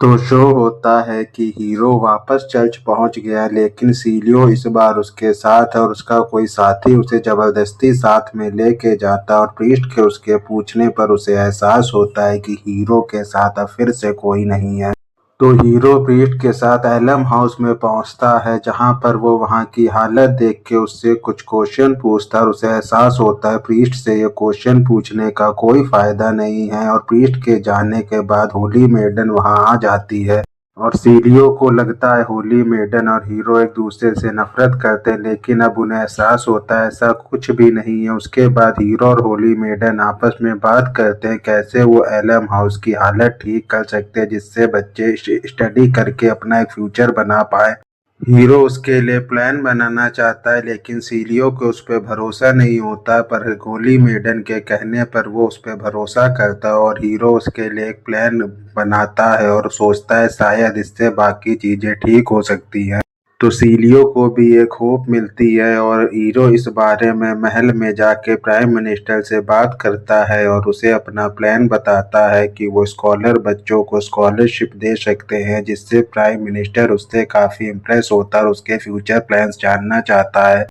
तो शो होता है कि हीरो वापस चर्च पहुंच गया, लेकिन सीलियो इस बार उसके साथ और उसका कोई साथी उसे जबरदस्ती साथ में लेके जाता और प्रीस्ट के उसके पूछने पर उसे एहसास होता है कि हीरो के साथ अब फिर से कोई नहीं है। तो हीरो प्रीस्ट के साथ एलम हाउस में पहुंचता है, जहां पर वो वहां की हालत देख के उससे कुछ क्वेश्चन पूछता है और उसे एहसास होता है प्रीस्ट से ये क्वेश्चन पूछने का कोई फायदा नहीं है। और प्रीस्ट के जाने के बाद होली मेडन वहां आ जाती है और सीलियो को लगता है होली मेडन और हीरो एक दूसरे से नफरत करते हैं, लेकिन अब उन्हें एहसास होता है ऐसा कुछ भी नहीं है। उसके बाद हीरो और होली मेडन आपस में बात करते हैं कैसे वो एलम हाउस की हालत ठीक कर सकते हैं, जिससे बच्चे स्टडी करके अपना एक फ्यूचर बना पाए। हीरो उसके लिए प्लान बनाना चाहता है, लेकिन सीलियो को उस पर भरोसा नहीं होता, पर होली मेडन के कहने पर वो उस पर भरोसा करता है और हीरो उसके लिए एक प्लान बनाता है और सोचता है शायद इससे बाकी चीजें ठीक हो सकती हैं। तो सीलियो को भी एक होप मिलती है और हीरो इस बारे में महल में जाके प्राइम मिनिस्टर से बात करता है और उसे अपना प्लान बताता है कि वो स्कॉलर बच्चों को स्कॉलरशिप दे सकते हैं, जिससे प्राइम मिनिस्टर उससे काफ़ी इम्प्रेस होता है और उसके फ्यूचर प्लान्स जानना चाहता है।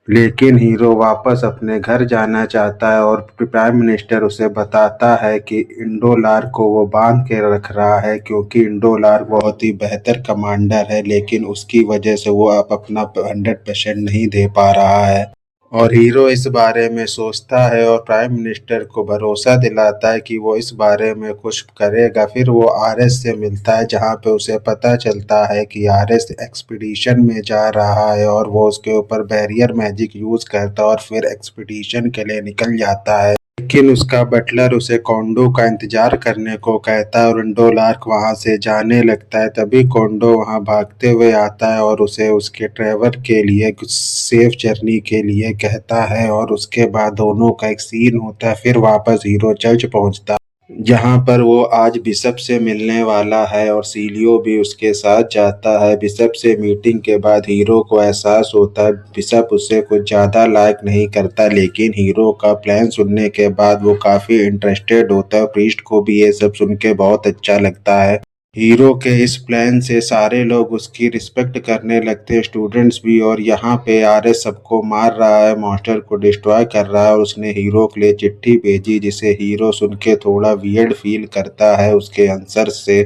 लेकिन हीरो वापस अपने घर जाना चाहता है और प्राइम मिनिस्टर उसे बताता है कि इंडोलार को वो बांध के रख रहा है, क्योंकि इंडोलार बहुत ही बेहतर कमांडर है, लेकिन उसकी वजह से वो अब अपना 100% नहीं दे पा रहा है। और हीरो इस बारे में सोचता है और प्राइम मिनिस्टर को भरोसा दिलाता है कि वो इस बारे में कुछ करेगा। फिर वो आरएस से मिलता है, जहाँ पे उसे पता चलता है कि आरएस एक्सपीडिशन में जा रहा है और वो उसके ऊपर बैरियर मैजिक यूज करता है और फिर एक्सपीडिशन के लिए निकल जाता है। लेकिन उसका बटलर उसे कोंडो का इंतजार करने को कहता है और इंडोलार्क वहां से जाने लगता है। तभी कोंडो वहां भागते हुए आता है और उसे उसके ट्रेवल के लिए कुछ सेफ जर्नी के लिए कहता है और उसके बाद दोनों का एक सीन होता है। फिर वापस हीरो चर्च पहुंचता है, जहां पर वो आज बिशप से मिलने वाला है और सीलियो भी उसके साथ जाता है। बिशप से मीटिंग के बाद हीरो को एहसास होता है बिशप उसे कुछ ज्यादा लाइक नहीं करता, लेकिन हीरो का प्लान सुनने के बाद वो काफी इंटरेस्टेड होता है। प्रीस्ट को भी ये सब सुन के बहुत अच्छा लगता है। हीरो के इस प्लान से सारे लोग उसकी रिस्पेक्ट करने लगते हैं, स्टूडेंट्स भी। और यहाँ पे आरएस सबको मार रहा है, मॉन्स्टर को डिस्ट्रॉय कर रहा है और उसने हीरो के लिए चिट्ठी भेजी, जिसे हीरो सुन के थोड़ा वियर्ड फील करता है उसके आंसर से।